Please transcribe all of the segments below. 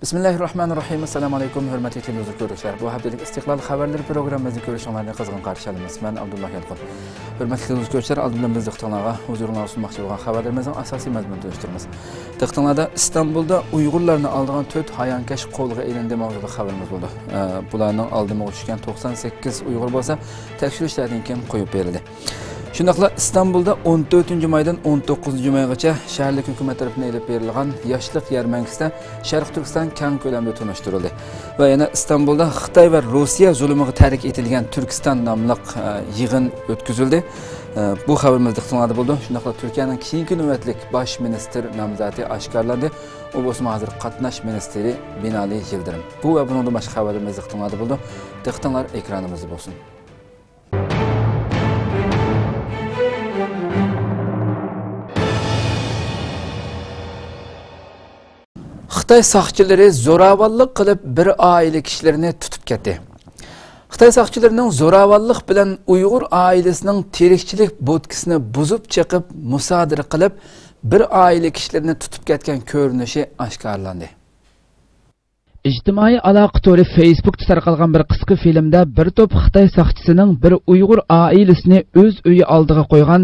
Bismillahirrahmanirrahim. Assalamu alaykum, hurmatli televizor ko'ruvchilar. Bu haftalik Istiqlol xabarlari programmamizni ko'rishinglarni qizg'in qarshi olamiz. Men Abdulloh Yalqin. Hurmatli televizor ko'ruvchilar, oldindan biz diqqatingizga huzuringizga sunmoqchi bo'lgan xabarlarimizning asosiy mazmunini tanishtiramiz. Diqqatingizda Istanbulda Uyg'urlarni oldigan 4 hayonkash qo'lga ilindi mavzuda xabarimiz bo'ldi. Bularning oldimga tushgan 98 Uyg'ur bo'lsa, tekshirishlardan keyin qo'yib berildi. Shundaqla İstanbulda 14 maydan 19 maygacha shaharlik hukumat tomonidan elib berilgan yoshlik yarmankasida Sharq Turkiston keng ko'lamda tunishtirildi. Va yana İstanbulda Xitoy va Rossiya zulmiga tarik etilgan Turkiston nomli yig'in o'tkazildi. Bu xabarimiz diqqatingizda bo'ldi. Shundaqla Turkiyaning keyingi navbatlik bosh ministr nomzodi oshkorlandi. U bo'lsa hozir qatnash ministri Binali Yildirim. Bu va bundan boshqa xabarimiz diqqatingizda bo'ldi. Diqqatinglar ekranimizda bo'lsin. Xitoy saqchilari zo'ravonlik qilib bir oila kishilarini tutib ketdi. Xitoy saqchilarining zo'ravonlik bilan Uyg'ur oilasining terikchilik bo'tkisini buzib chiqib, musodara qilib, bir oila kishilarini tutib ketgan ko'rinishi oshkorlandi. Ijtimoiy aloqa to'ri Facebook'da tarqalgan bir qisqa filmda bir to'p Xitoy saqchisining bir Uyg'ur oilasini o'z uyi oldiga qo'ygan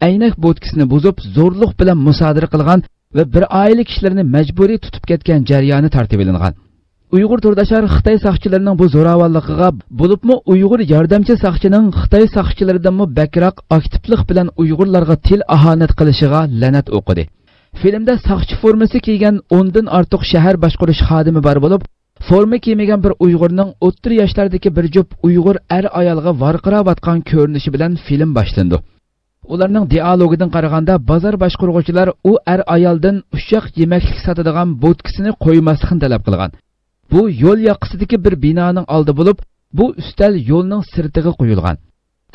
aynak bo'tkisini buzib, zo'rlik bilan musodara qilgan ve bir aile kishilarini mecburi tutup ketken jarayoni tartib etilgan. Uyg'ur turdoshlar Xitoy saqchilarining bu zo'ravonligiga bo'libmi Uyg'ur yordamchi saqchining Xitoy saqchilaridan bakroq aktivlik bilan Uyg'urlarga til ahonat qilishiga la'nat o'qidi. Filmda saqchi formasi kiygan 10 dan ortiq shahar boshqarish xodimi bor bo'lib, forma kiymagan bir Uyg'urning o'ttir yoshlardagi bir jup Uyg'ur ayolga varqirayotgan ko'rinishi bilan film boshlandi. Ularning dialogidan qaraganda bozor boshqaruvchilar u ayoldan ushaq yemaklik sotadigan bo'tkisini qo'ymaslikni talab qilgan. Bu yo'l yoqasidagi bir binoning oldi bo'lib, bu ustal yo'lning sirtiga qo'yilgan.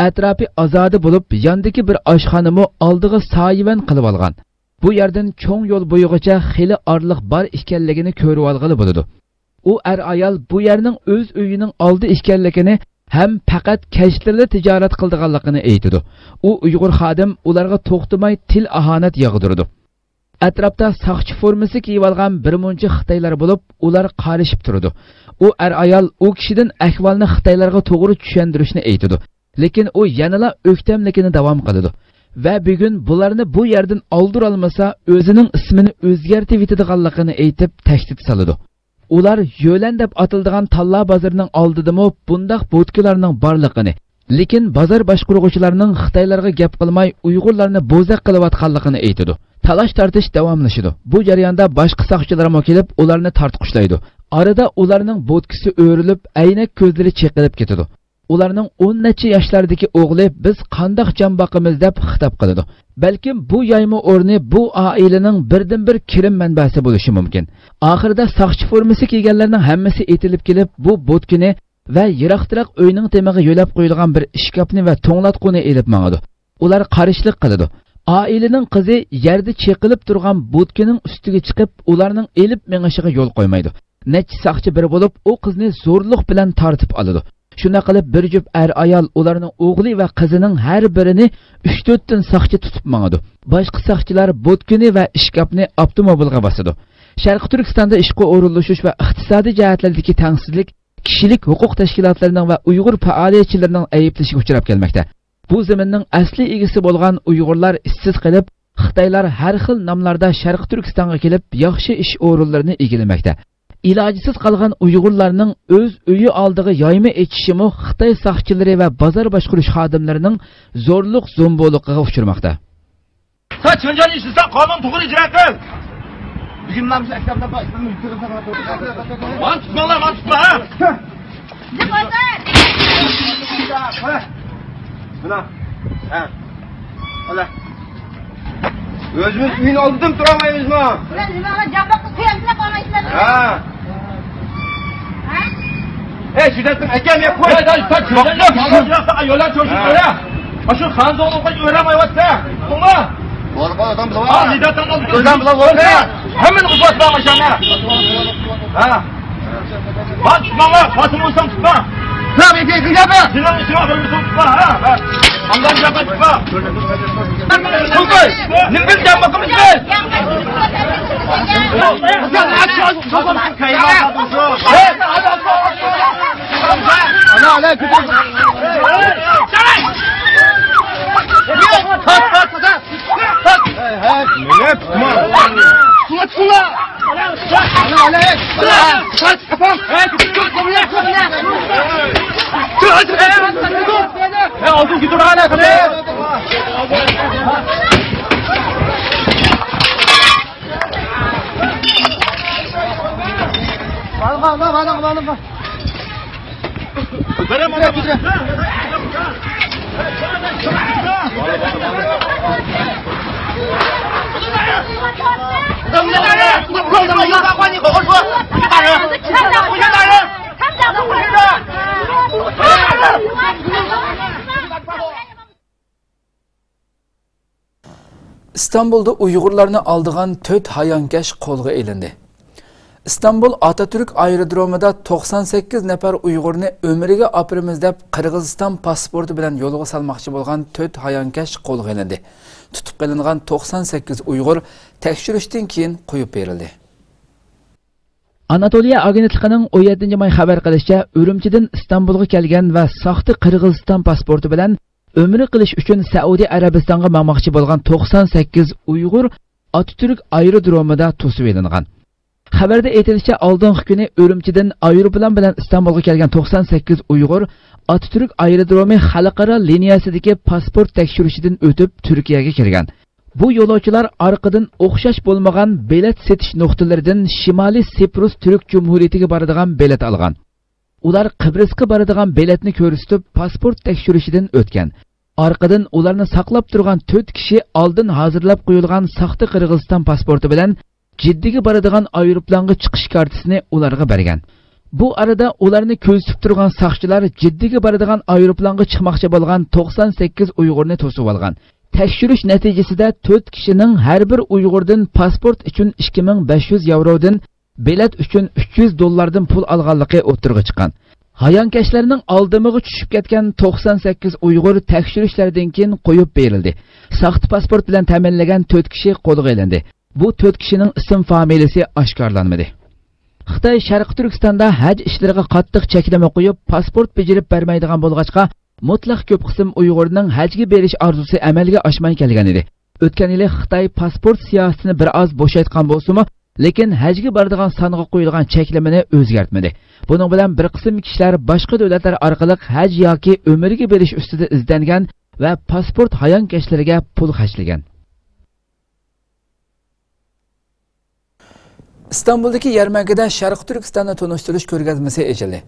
Atrofi azodi bo'lib, yondagi bir oshxonami oldiga soyivan qilib olgan. Bu yerdan cho'ng yo'l bo'yigacha xili orliq bor ekanligini ko'rib olg'ili bo'ladi. U ayol bu yerning o'z uyining oldi ekanligini hem faqat kashlarida tijorat qildiganligini aytdi. U Uyg'ur xodim ularga to'xtamay til ahonat yog'dirdi. Atrofda saqchi formasi kiyib olgan bir muncha Xitoylar bo'lib, ular qarishib turdi. U ayol u kishidan ahvolni Xitoylarga to'g'ri tushuntirishni aytdi. Lekin u yanala o'ktamligini davom qildi. Va bugun bularni bu yerdan oldir olmasa, o'zining ismini o'zgartirib yetadiganligini aytib tahdid soldi. Ular yo'lan deb atildigan Talla bozorining oldidami bundaq bo'tkilarning borligini, lekin bozor boshqaruvchilarining Xitoylarga gap qilmay Uyg'urlarni bo'zaq qilayotganligini aytdi. Talash tortish davomlashdi. Bu jarayonda boshqa saqchilar ham kelib, ularni tortqushlaydi. Arada ularning bo'tkisi o'rilib, aynak ko'zlari cheqilib ketadi. Ularning 10 necha yoshlardagi o'g'li biz qandoq jon boqamiz deb xitob qiladi. Balkim bu yayma o'rni bu oilaning birdan-bir kirim manbasi bo'lishi mumkin. Oxirida saqchi formasi kiyganlarning hammasi etilib kelib, bu bo'tkini va yiroqroq uyning temiga yo'lab qo'yilgan bir ishkapni va to'nglatquni elib mangadi. Ular qarishlik qiladi. Ailening qizi yerda cheqilib turgan bo'tkining ustiga chiqib, ularning elib mengishiga yo'l qo'ymaydi. Necha saqchi biri bo'lib, u qizni zo'rlik bilan tortib oladi. Shuna qilib bir jup ayol ularning o'g'li va qizining har birini 3-4 dan saqchi tutib mangadi. Boshqa saqchilar bo'tkini va ishkapni avtomobilga bosadi. Sharq Turkistonda ishga o'rinlashish va iqtisodiy jihatlardagi tengsizlik kishilik huquq tashkilotlarining va Uyg'ur faoliyatchilarining ayblashiga uchrab kelmoqda. Bu zaminning asli egasi bo'lgan Uyg'urlar ishsiz qilib, Xitoylar har xil nomlarda Sharq Turkistonga kelib, yaxshi ish o'rinlarini egallamoqda. İlacısız qalğan Uyg'urlarning o'z uyi oldiga yoyma etishimi Xitoy saqchilari va bozor boshqarish xodimlarining zo'rlik zo'mboligiga uchramoqda. Sen Çincan işlesen kanun to'g'ri ijro qil. Bugun men shu maktabda ismimni yutiraman. Man tutmalar, man tutma ha. Buna. Ha. Ala. Özümüz uyun oldim turamayız mı? Ulan nimaga jabaqqa qo'yamizlar qolmaysizlar? Ha. Şiddetin ekem ya koy. Yo'llar cho'shib qo'ya. Shu xanzoqqa o'ramayapti. To'g'ri? Borba adam bilan. Ha, lidatan o'zdan bilan bo'lsa, hammani qo'yib qo'ymoqshana. Ha. Bak tutma, fatini olsam tutma. Lan bir yapma. Sinan işine bölümü tutma ha. Ondan yapma tutma. Tutma. Nimbil yapma kımızdır. Aldın gidiyor hala kadar. Bağlı. Verem ona gidiyor. İstanbul'da Uyg'urlarni aldıgan 4 hayonkash qo'lga ilindi. İstanbul Atatürk aerodromida 98 nafar Uyg'urni umriga opiramiz deb Qirg'iziston pasporti bilan yo'lga salmoqchi bo'lgan 4 hayonkash qo'lga ilindi. Tutib qilingan 98 Uyg'ur tekshirishdan keyin qo'yib berildi. Anatoliya agentligining 17-may xabar qilishicha, Urumchidan Istanbulga kelgan va soxta Qirg'iziston pasporti bilan umri qilish uchun Saudiya Arabistonga bormoqchi bo'lgan 98 Uyg'ur Atatürk aerodromida to'sib elingan. Xabarda aytilishicha, oldingi kuni Urumchidan aeroplan bilan Istanbulga kelgan 98 Uyg'ur Atatürk aerodromi xalqaro liniyasidagi pasport tekshirishidan o'tib Turkiyaga kirgan. Bu yo'lovchilar orqadan o'xshash bo'lmagan bilet setish nuqtalaridan Shimoliy Siprus Turk Jumhuriyatiga boradigan bilet olgan. Ular Qibrosga boradigan biletni ko'rsatib pasport tekshirishidan o'tgan. Orqadan ularni saqlab turgan 4 kishi oldin hozirlab qo'yilgan saxta Qirg'iziston pasporti bilan Jiddiga boradigan aeroplanga chiqish kartasini ularga bergan. Bu arada ularni ko'zitib turgan saqchilar Jiddiga boradigan aeroplanga chiqmoqchi bo'lgan 98 Uyg'urni to'sib olgan. Tekshirish natijasida 4 kishining har bir Uyg'urdan pasport uchun 2500 yevrodan, bilet uchun 300 dollardan pul olganligi o'tirg'i chiqqan. Hayonkashlarning oldimiga tushib ketgan 98 Uyg'ur tekshirishlardan keyin qo'yib berildi. Saxta pasport bilan ta'minlagan 4 kishi qo'lga olindi. Bu 4 kishining ism familiyasi oshkorlanmadi. Xitoy Sharq Turkistonda haj ishlariga qattiq cheklama qo'yib, pasport bejarib bermaydigan bo'lg'achqa, mutlaq ko'p qism Uyg'urning hajga berish orzusi amalga oshmay kelgan edi. O'tgan yili Xitoy pasport siyosatini bir oz bo'shatgan bo'lsa-mu, lekin hajga boradigan songa qo'yilgan cheklamani o'zgartmadi. Buning bilan bir qism kishilar boshqa davlatlar orqali haj yoki umrga berish ustida izlangan va pasport hayonkashlariga pul xarjlagan. İstanbul'daki yarmarkada Sharq Turkistonni tanishtirish ko'rgazmasi ochildi.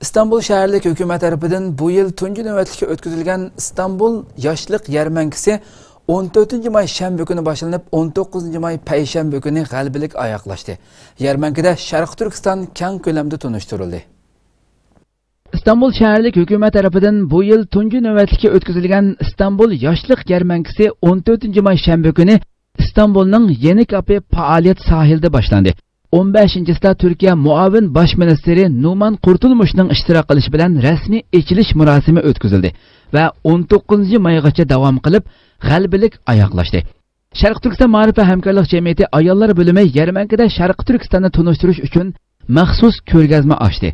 İstanbul shaharlik hukumat tarafidan bu yil tunji navbatlikka o'tkazilgan İstanbul yoshlik yarmarkasi 14-may shanba kuni boshlanib, 19-may payshanba kuni g'albilik oyoqlashdi. Yarmarkada Sharq Turkiston keng ko'lamda tanishtirildi. İstanbul shaharlik hukumat tarafidan bu yil tunji navbatlikka o'tkazilgan İstanbul yoshlik yarmarkasi 14-may shanba kuni İstanbul'ның yeni kapı faaliyet sahilde başlandı. 15-sida Türkiye muavin baş ministeri Numan Kurtulmuş'ның iştirak qilishi bilan rasmiy ochilish murosimi o'tkazildi va 19-maygacha davom qilib g'albilik oyoqlashdi. Sharq Turkiston ma'rif va hamkorlik jamiyati ayollar bo'limi yarmarkada Sharq Turkistonni tanishtirish uchun maxsus ko'rgazma ochdi.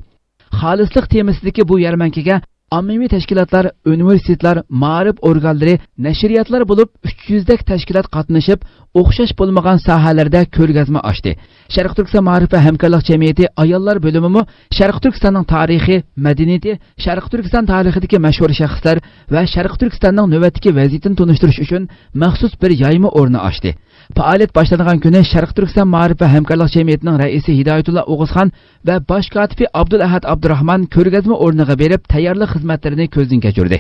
Xolislik temasidagi bu yarmarkaga ommaviy tashkilotlar, universitetlar, ma'rif organlari, nashriyatlar bo'lib 300 dak tashkilot qatnashib, o'xshash bo'lmagan sohalarda ko'rgazma ochdi. Sharq Turkiston ma'rif va hamkorlik jamiyati ayollar bo'limi Sharq Turkistonning tarixi, madaniyati, Sharq Turkiston tarixidagi mashhur shaxslar va Sharq Turkistonning navbatdagi vaziyatini tanishtirish uchun maxsus bir yayma o'rni ochdi. Faoliyat boshlangan kuni Sharq Turkiston ma'rif va hamkorlik jamiyatining raisi Hidoyatullo O'g'izxon va bosh kotibi Abdulahad Abdurahmon ko'rgazma o'rniga berib, tayyorlik xizmatlarini ko'zdan kechirdi.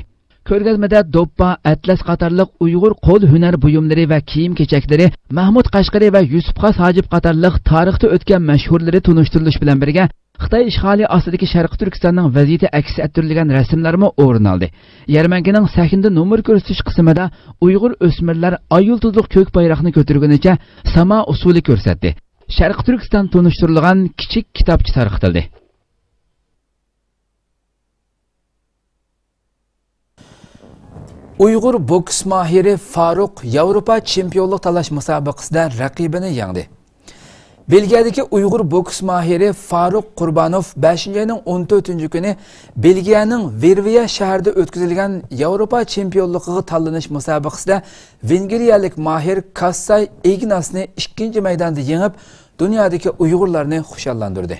Ko'rgazmada do'ppa, atlas qatorliq Uyg'ur qo'l hunar buyumlari va kiyim-kechaklari, Mahmud Qashqari va Yusufxos Hojib qatorliq tarixda o'tgan mashhurlari tanishtirilish bilan birga Xitoy ishg'oli ostidagi Sharq Turkistonning vaziyati aks ettirilgan rasmlarmi o'rin oldi. Yarmarkaning sahnada nomer ko'rsatish qismida Uyg'ur o'smirlar ayul-tuzuq ko'k bayroqni ko'targanicha samo usuli ko'rsatdi. Sharq Turkiston tanishtirilgan kichik kitobcha tarqatildi. Uyg'ur boks mahiri Faruq Yevropa chempionlik talash musobaqasida raqibini yengdi. Belgiyadagi Uyg'ur boks mahiri Faruq Qurbanov 5-oyning 14-kuni Belgiyaning Verviya shahrida o'tkazilgan Yevropa chempionligiga tanlanish musobaqasida vengeriyalik mahir Kassay Ignasni 2-maydonda yengib, dunyodagi Uyg'urlarni xushallantirdi.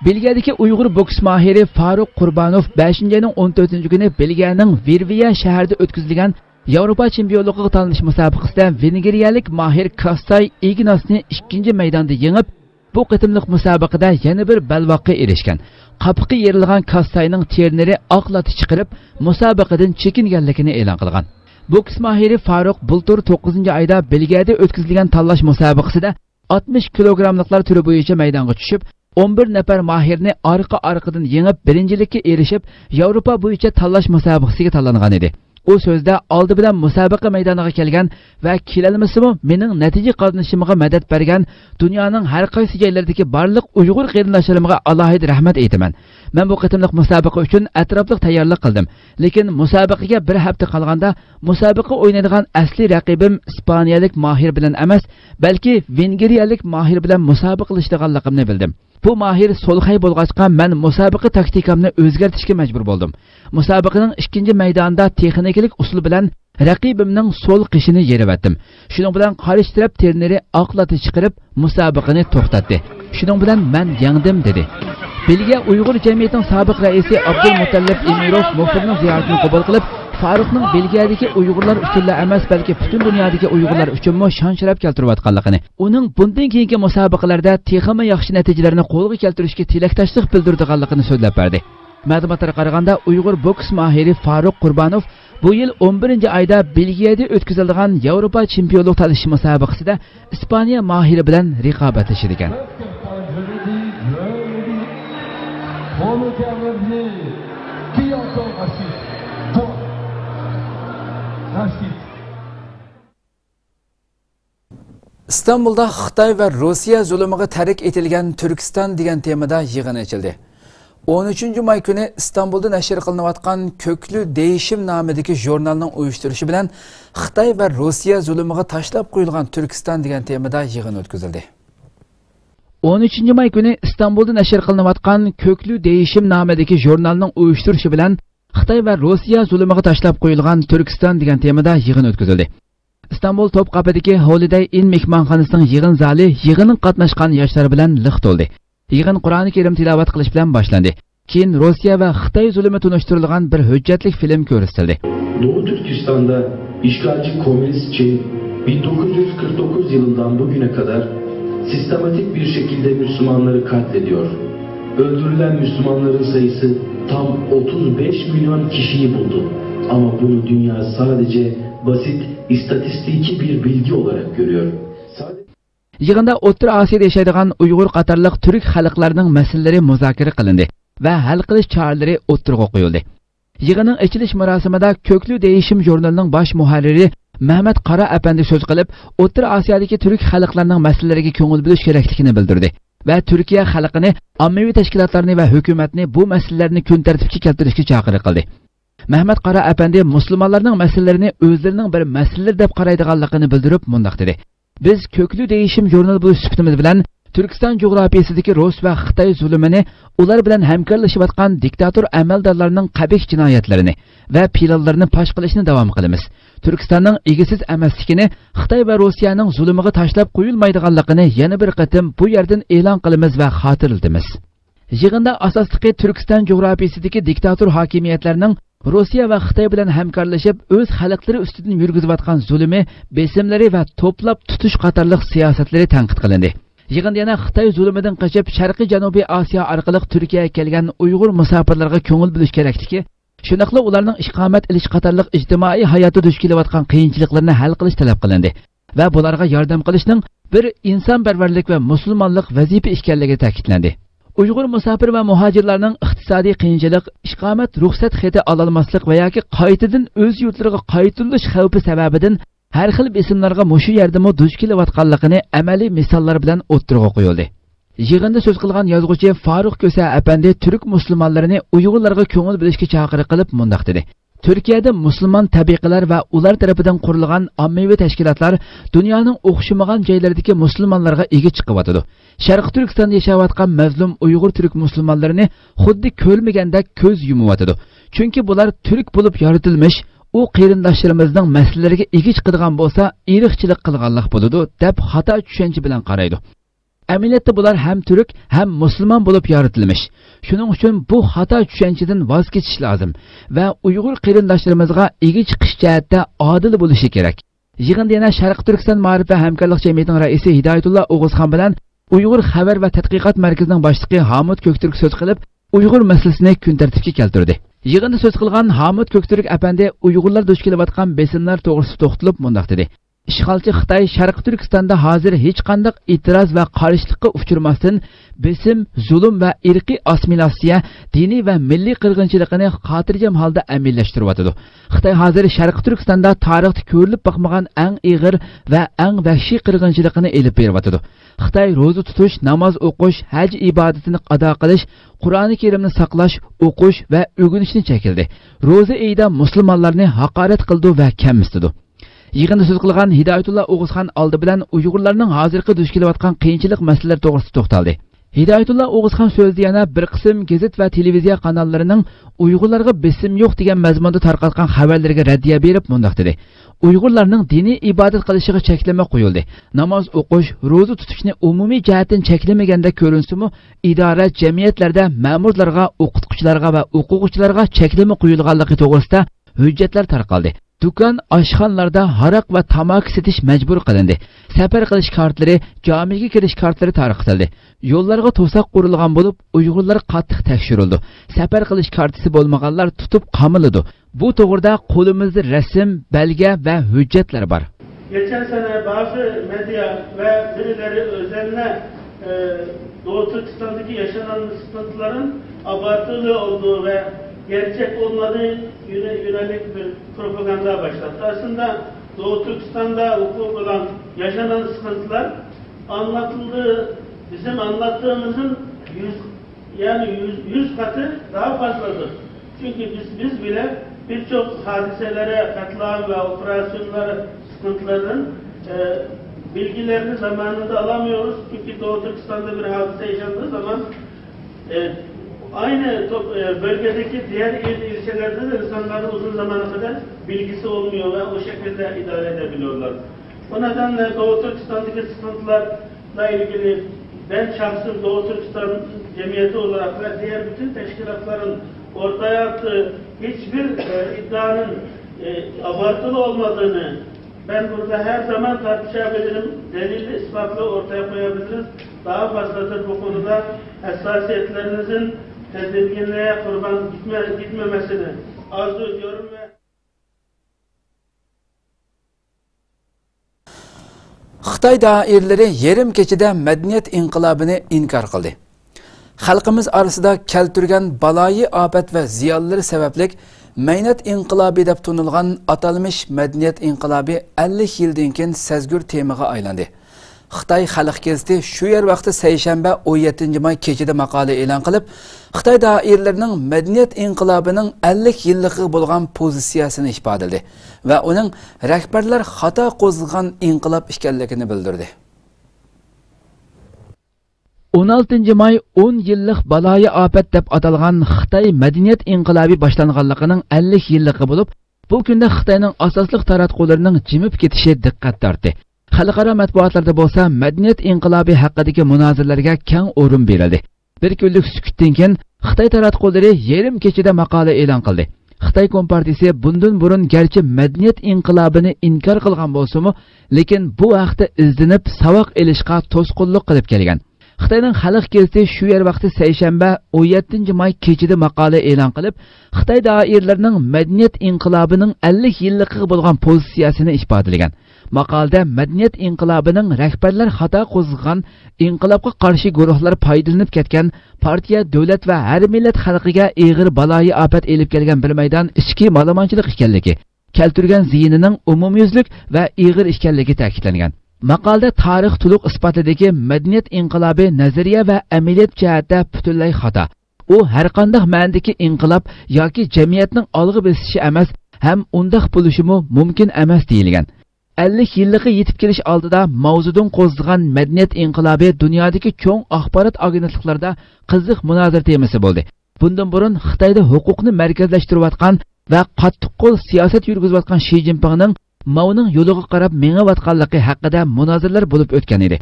Belgiyadagi Uyg'ur boks mahiri Faruq Qurbanov 5-oyning 14-kuni Belgiyaning Verviya shahrida o'tkazilgan Yevropa chempionligiga tanlanish musobaqasida vengeriyalik mahir Kassay Ignasni 2-maydonda yengib, bu qitimliq musobaqada yana bir balvoqqa erishgan. Qapiqi yerilgan Kassayning terneri oqlatib chiqarib, musobaqadan chekinganligini e'lon qilgan. Boks mahiri Faruq bultur 9-oyda Belgiyada o'tkazilgan tanlash musobaqasida 60 kilogramliklar turi bo'yicha maydonga tushib, 11 nafar mahirni orqa-orqadan yengib, birinchilikka erishib, Yevropa bo'yicha tanlash musobaqasiga tanlangan edi. O so'zda oldi bilan musobaqa maydoniga kelgan va kelolmasimi mening natija qozonishimga madad bergan dunyoning har qaysi joylaridagi barliq Uyg'ur qarindoshlarimga alohida rahmat aytaman. Men bu qitimliq musobaqa uchun atrofli tayyorlik qildim. Lekin musobaqaga bir hafta qolganda musobaqa o'ynaydigan asli raqibim Ispaniyalik mahir bilan emas, balki vengeriyalik mahir bilan musobaqalashganligimni bildim. Bu mahir solxay bo'lg'achqa men musobaqa taktikamni o'zgartirishga majbur bo'ldim. Musobaqaning 2-maydonida texnikalik usul bilan raqibimning so'l qishini yerivatdim. Shuning bilan qarshi taraf terneri oqlatib chiqarib, musobaqani to'xtatdi. Shuning bilan men yengdim dedi. Belgiya Uyg'ur jamiyatining sobiq raisi Abdulmutallib Emirov muxbirning ziyoratini qabul qilib, Faruqning Belgiyadagi Uyg'urlar uchun emas, balki butun dunyodagi Uyg'urlar uchunmi shon-sharaf keltirayotganligini, uning bundan keyingi musobaqalarda texnik yaxshi natijalarni qo'lga keltirishga tilakdoshlik bildirganligini so'zlab berdi. Ma'lumotlarga qaraganda, Uyg'ur boks mahiri Faruq Qurbanov bu yil 11-oyda Belgiyada o'tkazilgan Yevropa chempionlik tanlash musobaqasida Ispaniya mahiri bilan raqobatlashar ekan. İstanbul'da Xitoy va Rossiya zulmiga tarik etilgan Turkiston degan temada yig'in ochildi. 13-may kuni İstanbulda nashr qilinayotgan Ko'kli Deyishim nomidagi jurnalning uyushtirishi bilan Xitoy va Rossiya zulmiga tashlab qo'yilgan Turkiston degan temada yig'in o'tkazildi. 13-may kuni İstanbulda nashr qilinayotgan Ko'kli Deyishim nomidagi jurnalning uyushtirishi bilan Xitoy va Rossiya zulmiga tashlab qo'yilgan Turkiston degan temada yig'in o'tkazildi. İstanbul Topqapıdagi Holiday Inn mehmonxonasining yig'in zali yig'inning qatnashgan yoshlar bilan liq to'ldi. Yig'in Qur'oni Karim tilovat qilish bilan boshlandi. Keyin Rossiya va Xitoy zulmi tunishtirilgan bir hujjatli film ko'rsatildi. Doğu Türkistan'da işgalci komünist Çin 1949 yılından bugüne kadar sistematik bir şekilde Müslümanları katlediyor. Öldürülen Müslümanların sayısı tam 35 milyon kişiyi buldu. Ama bunu dünya sadece basit istatistiki bir bilgi olarak görüyor. Yig'inda O'rta Osiyoda yashaydigan Uyg'ur qatorliq turk xalqlarining masalalari muzokara qilindi va hal qilish choralari o'tirg'a qo'yildi. Yig'inning ochilish marosimida Ko'kli Deyishim jurnalining bosh muharriri Mehmet Qara apandi so'z qilib, O'rta Osiyodagi turk xalqlarining masalalariga ko'ngil bo'lish kerakligini bildirdi va Turkiya xalqini, ommaviy tashkilotlarni va hukumatni bu masalalarni kun tartibga keltirishga chaqiriq qildi. Mehmet Qara apandi musulmonlarning masalalarini o'zlarining bir masalalar deb qaraydiganligini bildirib, mundaq dedi: Biz Ko'kli Deyishim jurnal bo'lish sifatimiz bilan Turkiston jo'g'rafiyasidagi Rus va Xitoy zulmini, ular bilan hamkorlashayotgan diktator amaldorlarning qabih jinoyatlarini va planlarini fosh qilishni davom qilamiz. Turkistonning egasiz emasligini, Xitoy va Rossiyaning zulmiga tashlab qo'yilmaydiganligini yana bir qatim bu yerdan e'lon qilamiz va xotirlatamiz. Yig'inda asosligi Turkiston jo'g'rafiyasidagi diktator hokimiyatlarining Rossiya va Xitoy bilan hamkorlashib o'z xalqlari ustidan yurgizayotgan zulmi, besimlari va to'plab tutish qatorliq siyosatlari tanqid qilindi. Yig'inda yana Xitoy zulmidan qochib Sharqiy Janubiy Osiyo orqali Turkiyaga kelgan Uyg'ur musofirlarga ko'ngil bo'lish kerakligi, shunaqla ularning istiqomat ilish qatorliq ijtimoiy hayotda duch kelayotgan qiyinchiliklarni hal qilish talab qilindi va bularga yordam qilishning bir insonparvarlik va musulmonlik vazifa ekanligi ta'kidlandi. Uyg'ur musofir va muhojirlarning iqtisodiy qiyinchilik, istiqomat ruxsat xati ololmaslik va yoki qaytadan o'z yurtlariga qaytilish xavfi sababidan har xil besimlarga mushu yerdami duch kelayotganligini amaliy misollar bilan o'ttirg'a qo'yildi. Yig'inda so'z qilgan yozuvchi Faruq Ko'sa apandi Türk musulmonlarini Uyg'urlarga ko'ngil bilishga chaqiriq qilib mundaq dedi. Türkiye'de Müslüman tabiqalar ve ular tarafından kurulan ammevi teşkilatlar dünyanın o'xshamagan joylaridagi musulmonlarga ega chiqyapti. Sharq Turkistonda yashayotgan mazlum Uyg'ur Türk musulmonlarini xuddi ko'rmaganda ko'z yumayapti. Chunki bular Türk bo'lib yoritilmish, u qarindoshlarimizning masalalariga ega chiqadigan bo'lsa, irqchilik qilganlik bo'ladi deb xato tushuncha bilan qaraydi. Amaliyotda bular ham Türk ham musulmon bo'lib yoritilmish. Shuning uchun bu xato tushunchadan voz kechish lozim va Uyg'ur qarindoshlarimizga ega chiqish jihatda odil bo'lishi kerak. Yig'inda yana Sharq Turkiston ma'rif va hamkorlik jamiyatining raisi Hidoyatullo O'g'izxon bilan Uyg'ur xabar va tadqiqot markazining boshlig'i Hamid Ko'kturk so'z qilib, Uyg'ur masalasini kun tartibga keltirdi. Yig'inda so'z qilgan Hamid Ko'kturk apandi Uyg'urlar duch kelayotgan besimlar to'g'risida to'xtalib mundaq dedi. İşgalchi Xitoy Sharq Turkistonda hozir hech qanday e'tiroz va qarshilikka uchramasdan besim, zulm va irqiy assimilyatsiya, diniy va milliy qirg'inchilikni xotirjam holda amallashtiryapti. Xitoy hozir Sharq Turkistonda tarixda ko'rilib boqmagan eng ig'ir va eng vahshiy qirg'inchilikni elib beryapti. Xitoy ro'za tutish, namoz o'qish, haj ibodatini ado qilish, Qur'oni Karimni saqlash, o'qish va o'rganishni chekildi. Ro'za oyida musulmonlarni haqorat qildi va kamsitdi. Yig'inda so'z qilgan Hidoyatullo O'g'izxon oldi bilan Uyg'urlarning hozirgi duch kelayotgan qiyinchilik masalalar to'g'risida to'xtaldi. Hidoyatullo O'g'izxon so'zida yana bir qism gazet va televiziya kanallarining Uyg'urlarga besim yo'q degan mazmunda tarqatgan xabarlarga raddiya berib mundaq dedi. Uyg'urlarning diniy ibodat qilishiga cheklama qo'yildi. Namoz o'qish, ro'za tutishni umumiy jihatdan cheklamaganda ko'rinsimi, idora jamiyatlarda ma'murlarga, o'qituvchilarga va o'quvchilarga cheklama qo'yilganligi to'g'risida hujjatlar tarqaldi. Dükkan, oshxonalarda haroq va tamaki setish majbur qilindi. Safar qilish kartlari, jamiga kirish kartlari tarqatildi. Yo'llarga to'saq qurilgan bo'lib, Uyg'urlar qattiq tekshirildi. Safar qilish kartasi bo'lmaganlar tutib qamildi. Bu to'g'rida qo'limizda rasm, belge ve hujjatlar bor. Geçen sene bazı medya ve birileri özenle Doğu Türkistan'daki yaşanan sıkıntıların abartılı olduğu ve gerçek olmadığı yönelik bir propaganda başlattı. Aslında Doğu Türkistan'da hukuk olan yaşanan sıkıntılar anlatıldığı, bizim anlattığımızın 100 katı daha fazladır. Çünkü biz bile birçok hadiselere, katliam ve operasyonlara, sıkıntıların bilgilerini zamanında alamıyoruz. Çünkü Doğu Türkistan'da bir hadise yaşandığı zaman aynı bölgedeki diğer ilçelerde de insanların uzun zamana kadar bilgisi olmuyor ve o şekilde idare edebiliyorlar. O nedenle Doğu Türkistan'daki sıkıntılarla ilgili ben şahsım Doğu Türkistan Cemiyeti olarak ve diğer bütün teşkilatların ortaya attığı hiçbir iddianın abartılı olmadığını ben burada her zaman tartışabilirim, delilli, ispatlı ortaya koyabiliriz. Daha fazladır bu konuda hassasiyetlerinizin tedirginliğe kurban gitmemesini arzu ediyorum ve Xitoy doiralari yarim kechada madaniyat inqilobini inkor qildi. Xalqimiz orasida keltirgan baloyi ofat va ziyonlar sababli madaniyat inqilobi deb tanilgan atalmish madaniyat inqilobi 50 yildan keyin sezgur temaga aylandi. Xitoy xalq gazeti shu yer vaqti seshanba 17 may kechida maqola e'lon qilib, Xitoy doiralarining madaniyat inqilobining 50 yilligi bo'lgan pozitsiyasini ifodaladi va uning rahbarlar xato qo'zg'agan inqilob ekanligini bildirdi. 16 may 10 yillik baloyi ofat deb atalgan Xitoy madaniyat inqilobi boshlanganligining 50 yilligi bo'lib, bu kunda Xitoyning asosli taratqullarining jimib ketishi diqqat tortdi. Xalqaro matbuotlarda bo'lsa, madaniyat inqilobi haqidagi munozaralarga keng o'rin berildi. Bir kunlik sukutdan keyin Xitoy taratqullari yarim kechada maqola e'lon qildi. Xitoy Kompartiyasi bundan burun garchi madaniyat inqilobini inkor qilgan bo'lsa-mu, lekin bu haqda izlanib savoq elishga to'sqinlik qilib kelgan. Xitoyning xalq gazeti shu yer vaqti seshanba 17 may kechida maqola e'lon qilib, Xitoy doiralarining madaniyat inqilobining 50 yilligi bo'lgan pozitsiyasini ifodalagan. Maqolada madaniyat inqilobining rahbarlar xato qo'zg'agan, inqilobga qarshi guruhlar foydalanib ketgan, partiya, davlat va har millat xalqiga og'ir baloyi ofat elib kelgan bir maydon ichki ma'lumotchilik ekanligi, keltirgan ziyinining umumyuzlik va og'ir ekanligi ta'kidlangan. Maqolada tarix to'liq isbotladagi madaniyat inqilobi nazariya va amaliyot jihatda butunlay xato. U har qanday ma'nodagi inqilob yoki jamiyatning olg'a bosishi emas, ham undaq bo'lishimi mumkin emas deyilgan. 50 yillikka yetib kelish oldida mavzudan qo'zg'agan madaniyat inqilobi dunyodagi cho'ng axborot agentliklarida qiziq munozara temasi bo'ldi. Bundan burun Xitoyda huquqni markazlashtirayotgan va qattiq qo'l siyosat yurgizayotgan Shi Jinpingning Mao'ning yo'liga qarab mengayotganligi haqida munozaralar bo'lib o'tgan edi.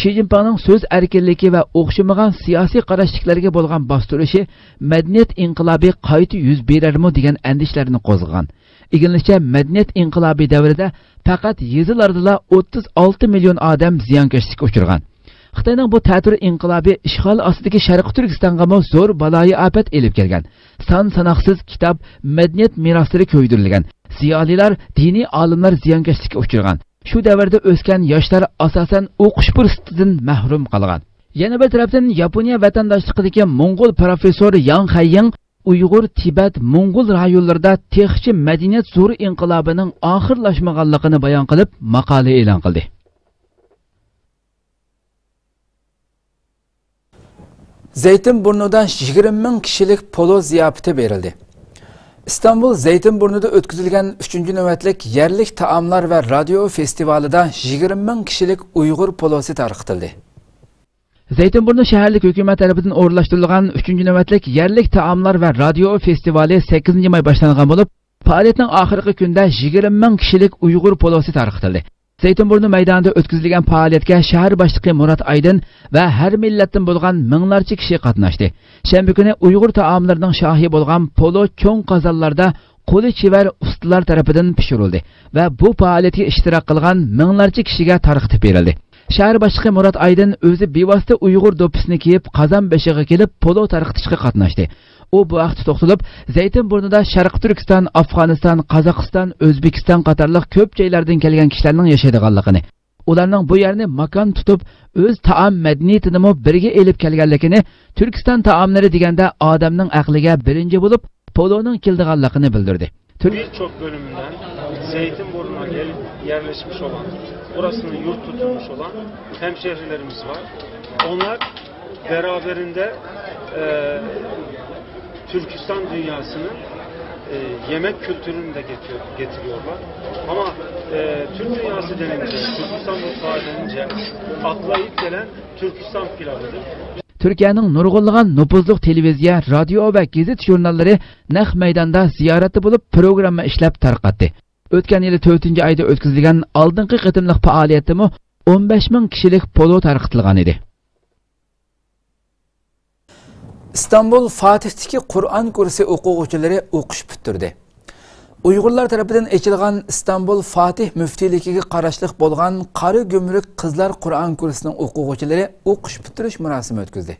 Shi Jinpingning so'z erkinligi va o'xshamagan siyosiy qarashliklarga bo'lgan bostirishi madaniyat inqilobi qayta yuz berarmi degan andishlarni qo'zg'agan. Iginlikcha madaniyat inqilobi davrida faqat yezilarda 36 million odam ziyonkashlikka uchragan. Xitoyning bu ta'tir inqilobi ishg'ol ostidagi Sharq Turkistonga zo'r baloyi afat elib kelgan. Son-sanoqsiz kitob, madaniyat meroslari ko'ydirilgan. Ziyolilar, diniy olimlar ziyonkashlikka uchragan. Shu davrda o'sgan yoshlar asosan o'qish fursatidan mahrum qolgan. Yana bir tarafdan Yaponiya vatandoshligidagi Mo'ng'ul professor Yang Haiying Uyg'ur, Tibet, Mo'ng'ul rayonlarida texchi madaniyat zo'r inqilobining oxirlashmaganligini bayon qilib, maqola e'lon qildi. Zeytinburnu'da 20 ming kishilik polo ziyofati berildi. İstanbul Zeytinburnu'da o'tkazilgan 3-navbatlik yerlik taomlar va radio festivalida 20 ming kishilik Uyg'ur polosi tarqatildi. Zeytinburnu shaharlik hukumat tarafidan o'rinlashtirilgan 3-navbatlik yerlik taomlar va radio festivali 8-may boshlangan bo'lib, faoliyatning oxirgi kunida 20 ming kishilik Uyg'ur polosi tarqatildi. Zeytinburnu maydonida o'tkazilgan faoliyatga shahar boshlig'i Murat Aydin va har millatdan bo'lgan minglarcha kishi qatnashdi. Shanba kuni Uyg'ur taomlarining shohi bo'lgan polo cho'ng qozonlarda qo'li chevar ustalar tarafidan pishirildi va bu faoliyatga ishtirok qilgan minglarcha kishiga tarqatib berildi. Shahar boshlig'i Murat Aydin o'zi bevosita Uyg'ur do'ppisini kiyib qozon beshiga kelib polo tarqatishga qatnashdi. U bu vaqtda to'xtalib, Zeytinburnuda Sharq Turkiston, Afg'oniston, Qozog'iston, O'zbekiston qatorliq ko'p joylardan kelgan kishilarning yashaydiganligini, ularning bu yerni makon tutib, o'z taom madaniyatini birga elib kelganligini, Turkiston taomlari deganda odamning aqliga birinchi bo'lib poloning keldiganligini bildirdi. Birçok bölümünden Zeytinburnu'na gelip yerleşmiş olan, burasını yurt tutulmuş olan hemşehrilerimiz var. Onlar beraberinde Türkistan dünyasının yemek kültürünü de getiriyorlar. Ama Türk dünyası denince, Türkistan mutfağı denince akla ilk gelen Türkistan pilavıdır. Türkiye'nin nurg'unlagan nüfuzluq televiziya, radio va gazet jurnallari naq maydonda ziyorati bo'lib programma ishlab tarqatdi. O'tgan yili 4-oyda o'tkazilgan oldingi qitimliq faoliyatimi 15 ming kishilik polo tarqatilgan edi. İstanbul Fatih'teki Kur'an kursi o'quvchilari o'qish bitirdi. Uyg'urlar tarafidan ochilgan İstanbul Fatih müftiligiga qarashliq bo'lgan Qari Gumruk qizlar Qur'on kursining o'quvchilari o'qish bitirish marosimi o'tkazdi.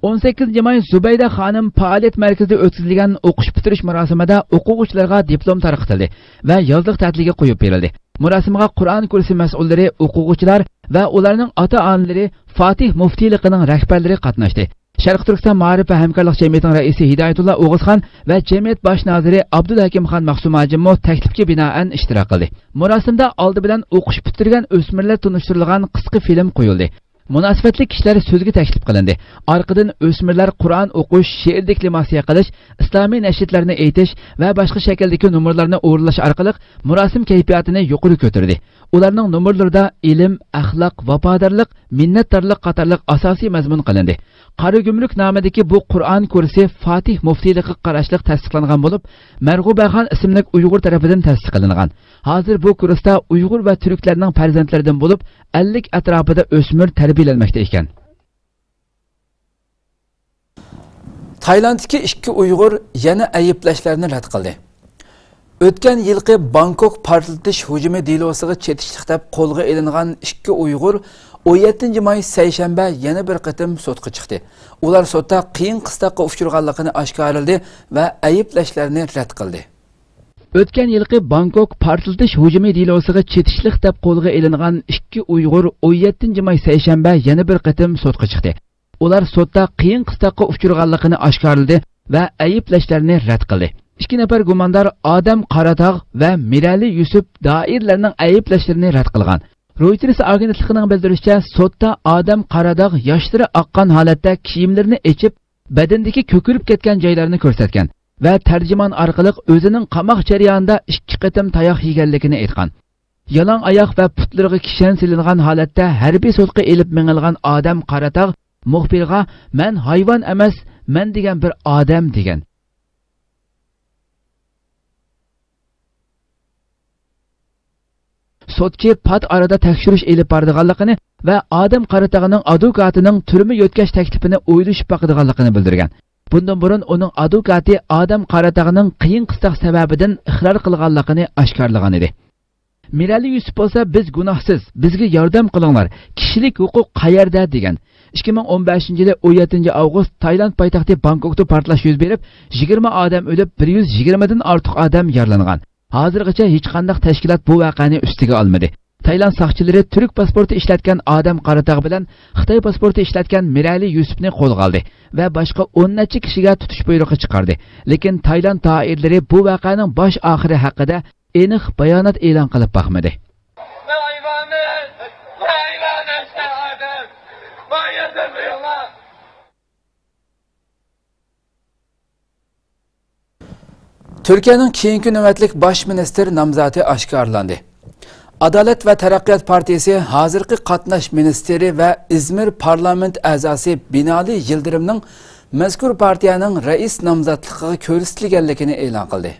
18-may Zubayda xonim faoliyat markazida o'tkazilgan o'qish bitirish marosimida o'quvchilarga diplom tarqatildi va yozliq ta'tilga qo'yib berildi. Marosimga Qur'on kursi mas'ullari, o'quvchilar va ularning ota-onalari, Fatih muftiyligining rahbarlari qatnashdi. Sharq Turkiston Ma'rif va hamkorlik jamiyatining raisi Hidoyatullo O'g'izxon va jamiyat bosh noziri Abdulhakimxon Maqsumajimmo taklifga binoan ishtirok qildi. Marosimda oldi bilan o'qish bitirgan o'smirlar tunishtirilgan qisqa film qo'yildi. Munosabatli kishilar so'zga taklif qilindi. Orqadan o'smirlar Qur'on o'qish, she'r deklamatsiya qilish, islomiy nashrlarni aytish va boshqa shakldagi nomerlarni o'rinlash orqali marosim kayfiyatini yuqori ko'tardi. Ularning nomerlarida ilm, axloq, vafodorlik, minnatdorlik qatorliq asosiy mazmun qilindi. Qari Gumruk nomidagi bu Qur'on kursi Fatih muftiyligiga qarashliq tasdiqlangan bo'lib, Marg'ubaxon ismli Uyg'ur tarafidan tasdiqlangan. Hozir bu kursda Uyg'ur va turklarning farzandlaridan bo'lib 50 atrofida o'smir tarbiyalanmoqda ekan. Taylanddagi 2 Uyg'ur yana ayblashlarni rad qildi. O'tgan yilgi Bangkok portlatish hujumi delosiga chetishlik deb qo'lga olingan 2 Uyg'ur 17-may seshanba yana bir qatim sudga chiqdi. Ular sudda qiyin qistoqqa uchraganligini oshkorladi va ayblashlarni rad qildi. O'tgan yilgi Bangkok portlatish hujumi delosiga chetishlik deb qo'lga olingan 2 Uyg'ur 17-may seshanba yana bir qatim sudga chiqdi. Ular sudda qiyin qistoqqa uchraganligini oshkorladi va ayblashlarni rad qildi. 2 nafar gumondor Odam Qaratog' va Mirali Yusuf doirlarning ayblashlarini rad qilgan. Reuters agentligining bildirishicha, sudda odam qaradog' yoshlari oqqan holatda kiyimlarini echib, badandagi ko'kirib ketgan joylarini ko'rsatgan va tarjimon orqali o'zining qamoq jarayonida 2 qatim tayoq yeganligini aytgan. Yalang oyoq va putlariga kishan silingan holatda harbiy sudga elib mingilgan odam qaradog' muxbirga "Men hayvon emas, men degan bir odam" degan. Sotchi pat arada tekshirish elib bordiganligini va odam qaratog'ining advokatining turma yo'tkash taklifini o'ylashib baqadiganligini bildirgan. Bundan burun uning advokati odam qaratog'ining qiyin qistoq sababidan iqror qilganligini oshkorlagan edi. Mirali Yusuf bo'lsa, biz gunohsiz, bizga yordam qilinglar, kishilik huquq qayerda degan. 2015-yili 17 avgust Tailand poytaxti Bangkokda portlash yuz berib, 20 odam o'lib, 120 dan ortiq odam yaralangan. Hozirgacha hech qanday tashkilot bu voqeani ustiga olmadi. Tailand soqchilari turk pasporti ishlatgan odam qaratog' bilan Xitoy pasporti ishlatgan Mirali Yusufni qo'lga oldi va boshqa 10 necha kishiga tutish buyrug'i chiqardi. Lekin Tailand doiralari bu voqeaning bosh oxiri haqida aniq bayonot e'lon qilib boqmadi. Türkiye'nin keyingi növetlik baş minister namzati oshkorlandi. Adalet ve Taraqqiyot Partiyasi hozirgi qatnash ministeri ve İzmir parlament a'zosi Binali Yildirimning mazkur partiyaning rais nomzodligiga ko'rsatilganligini e'lon qildi.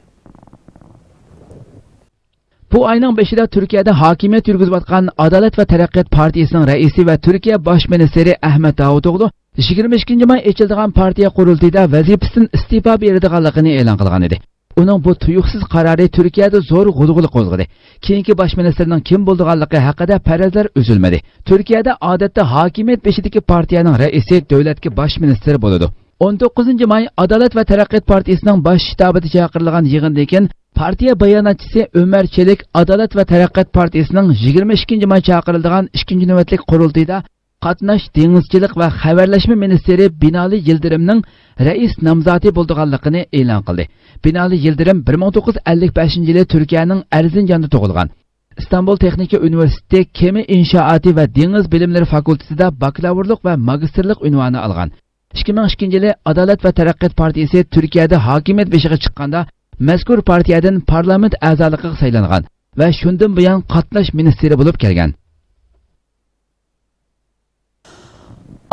Bu ayning 5'ida Türkiye'de hakimiyet yurgizayotgan Adalet ve Taraqqiyot Partiyasining raisi ve Türkiye baş ministeri Ahmet Davutoğlu 22 may ochilgan partiya qurultayida vazifasidan istifa beradiganligini e'lon qilgan edi. Uning bu tuyuqsiz qarori Turkiyada zo'r g'ulg'ula qo'zg'adi. Keyingi bosh ministerning kim bo'lganligi haqida farazlar uzilmadi. Turkiyada odatda hokimiyat beshidagi partiyaning raisi davlatga bosh minister bo'ladi. 19 may Adalet ve Taraqqiyot Partiyasining bosh shtabida chaqirilgan yig'indan keyin partiya bayonotchisi Ömer Çelik Adalet ve Taraqqiyot Partiyasining 22 may chaqirilgan 2 navbatlik qurultayida qatnash, dengizchilik va xabarlashma ministeri Binali Yildirimning rais nomzodi bo'lganligini e'lon qildi. Binali Yildirim 1955-yili Turkiyaning Erzincan'da tug'ilgan. İstanbul Texnika Universiteti Kemi İnşaatı ve Dengiz Bilimleri Fakültesida bakalavurluk ve magistrlik unvoni olgan. 2002-yili Adalet ve Taraqqiyot Partiyasi Turkiyada hokimiyat beshiga chiqqanda mazkur partiyadan parlament a'zoligiga saylangan va shundan buyon qatnash ministri bo'lib kelgan.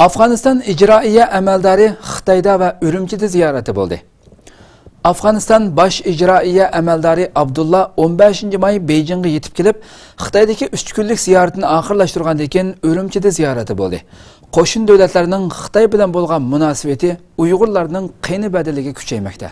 Afg'oniston ijroiya amaldori Xitoyda va Urumchida ziyorati bo'ldi. Afg'oniston bosh ijroiya amaldori Abdullah 15 may Beijingga yetib kelib, Xitoydagi 3 kunlik ziyoratini oxirlashtirgandan keyin Urumchida ziyorati bo'ldi. Qo'shni davlatlarning Xitoy bilan bo'lgan munosabati Uyg'urlarning qiyni badaliga kuchaymoqda.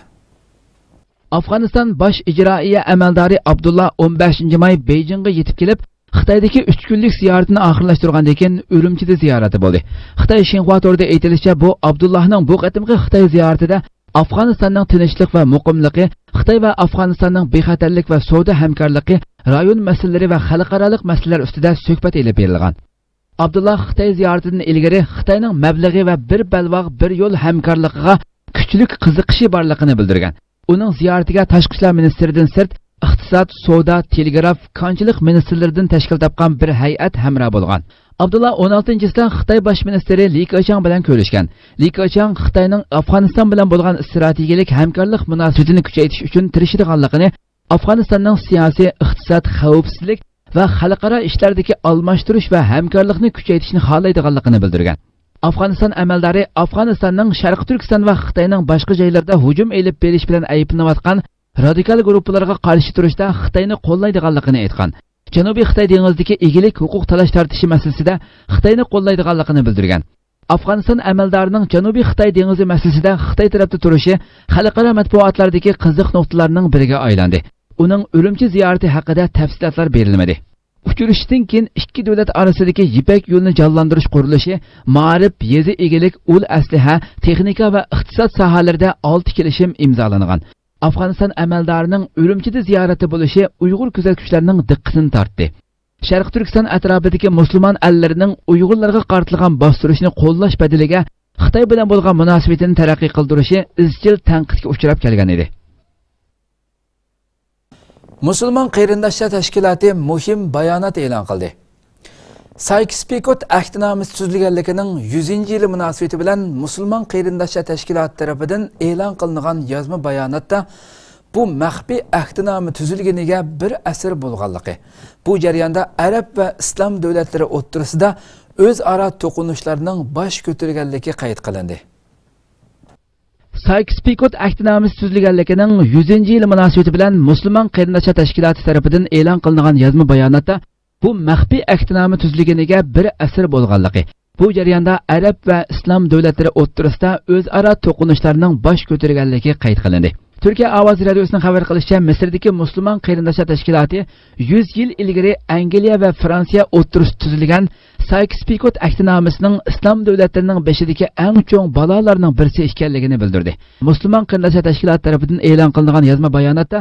Afg'oniston bosh ijroiya amaldori Abdullah 15 may Beijingga yetib kelib, Xitoydagi 3 kunlik ziyoratini oxirlashtirgandan keyin Urumchida ziyorati bo'ldi. Xitoy Xinhua to'rida aytilishicha, bu Abdullahning bu qatimgi Xitoy ziyoratida Afg'onistonning tinchlik va muqimligi, Xitoy va Afg'onistonning bexatarlik va savdo hamkorligi, rayon masalalari va xalqaro masalalar ustida suhbat elib berilgan. Abdullah Xitoy ziyoratidan ilgari Xitoyning mablag'i va bir balvoq bir yo'l hamkorligiga kuchli qiziqishi borligini bildirgan. Uning ziyoratiga tashqi ishlar ministridan sirt iqtisod, savdo, telegraf, konchilik ministrlaridan tashkil topgan bir hay'at hamroh bo'lgan. Abdullah 16-sida Xitoy bosh ministri Li Keqiang bilan ko'rishgan. Li Keqiang Xitoyning Afg'oniston bilan bo'lgan strategik hamkorlik munosabatini kuchaytirish uchun tirishadiganligini, Afg'onistonning siyosiy, iqtisod, xavfsizlik va xalqaro ishlardagi almashtirish va hamkorlikni kuchaytirishni xohlaydiganligini bildirgan. Afg'oniston amaldori Afg'onistonning Sharq Turkiston va Xitoyning boshqa joylarda hujum elib berish bilan ayblanayotgan radikal guruhlarga qarshi turishda Xitoyni qo'llaydiganligini aytgan. Janubiy Xitoy dengizidagi egilik huquq talash tortishi masalasida Xitoyni qo'llaydiganligini bildirgan. Afg'oniston amaldorining Janubiy Xitoy dengizi masalasida Xitoy tarafda turishi xalqaro matbuotlardagi qiziq nuqtalarning biriga aylandi. Uning Urumchi ziyorati haqida tafsilotlar berilmadi. Uchrashishdan keyin ikki davlat orasidagi Ipak yo'lini jonlantirish qurilishi, ma'rif, yezi egilik, ul asliha, texnika va iqtisod sohalarida 6 kelishim imzolangan. Afg'oniston amaldorining Urumchida ziyorati bo'lishi Uyg'ur kuzatuvchilarining diqqatini tortdi. Sharq Turkiston atrofidagi musulmon allarining Uyg'urlarga qartilgan bostirishni qo'llash badaliga Xitoy bilan bo'lgan munosabatini taraqqiy qildirishi izchil tanqidga uchrab kelgan edi. Musulmon qarindoshlar tashkiloti muhim bayonot e'lon qildi. Sykes-Picot ahdnomasi tuzilganligining 100-yili munosabati bilan musulmon qarindoshlar tashkiloti tomonidan e'lon qilingan yozma bayonotda bu maxfiy ahdnoma tuzilganiga bir asr bo'lganligi, bu jarayonda arab va islom davlatlari o'rtasida o'zaro to'qinishlarning bosh ko'targanligi qayd qilindi. Sykes-Picot ahdnomasi tuzilganligining 100-yili munosabati bilan musulmon qarindoshlar tashkiloti tomonidan e'lon qilingan yozma bayonotda bu maxfiy ahdnoma tuzilganiga bir asr bo'lganligi, bu jarayonda arab va islom davlatlari o'rtasida o'zaro to'qinishlarning bosh ko'targanligi qayd qilindi. Türkiye Ovoz Radiosu'nun xabar qilishicha, Misrdagi musulmon qarindoshlar tashkiloti 100 yil ilgari Angliya va Fransiya o'rtasida tuzilgan Sykes-Picot ahdnomasining islom davlatlarining beshidagi eng cho'ng balolarning birisi ekanligini bildirdi. Musulmon qarindoshlar tashkiloti tomonidan e'lon qilingan yozma bayonotda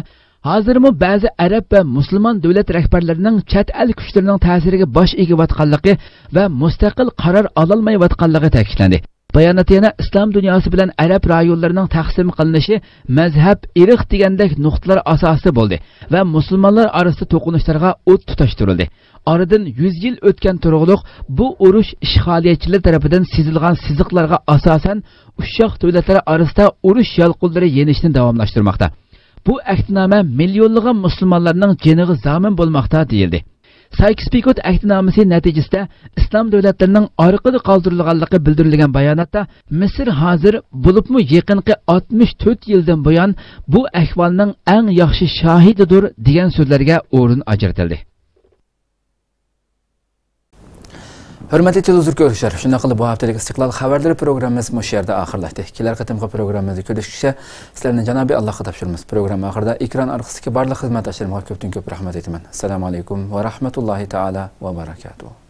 hozirmi ba'zi arab va musulmon davlat rahbarlarining chet el kuchlarining ta'siriga bosh egayotganligi va mustaqil qaror ololmayotganligi ta'kidlandi. Bayonot yana islom dunyosi bilan arab rayonlarining taqsim qilinishi mazhab, irq degandek nuqtalar asosida bo'ldi va musulmonlar orasida to'qinishlarga o't tutashtirildi. Oradan 100 yil o'tgan turug'liq bu urush ishg'oliyatchilar tomonidan sezilgan siziqlarga asosan ushshoq davlatlar orasida urush yolqinlari yenishni davomlashtirmoqda. Bu ahdnoma millionlagan musulmonlarning joniga zamin bo'lmoqda deyildi. Sykes-Picot ahdnomasi natijasida islom davlatlarining orqada qoldirilganligi bildirilgan bayonotda Misr hozir bo'libmi yaqinqi 64 yildan buyon bu ahvolning eng yaxshi shohididir degan so'zlarga o'rin ajratildi. Hurmatli televizor ko'ruvchilar, shunday qilib bu haftalik Istiqlol xabarlari programmamiz bu yerda oxirlashdi. Kelar qatimqi programmamizni ko'rishgacha sizlarni Janobi Allohga topshiramiz. Program oxirida ekran orqasidagi barcha xizmatdoshlarimga ko'pdan ko'p rahmat aytaman. Assalomu alaykum va rahmatullohi taala va barakatuh.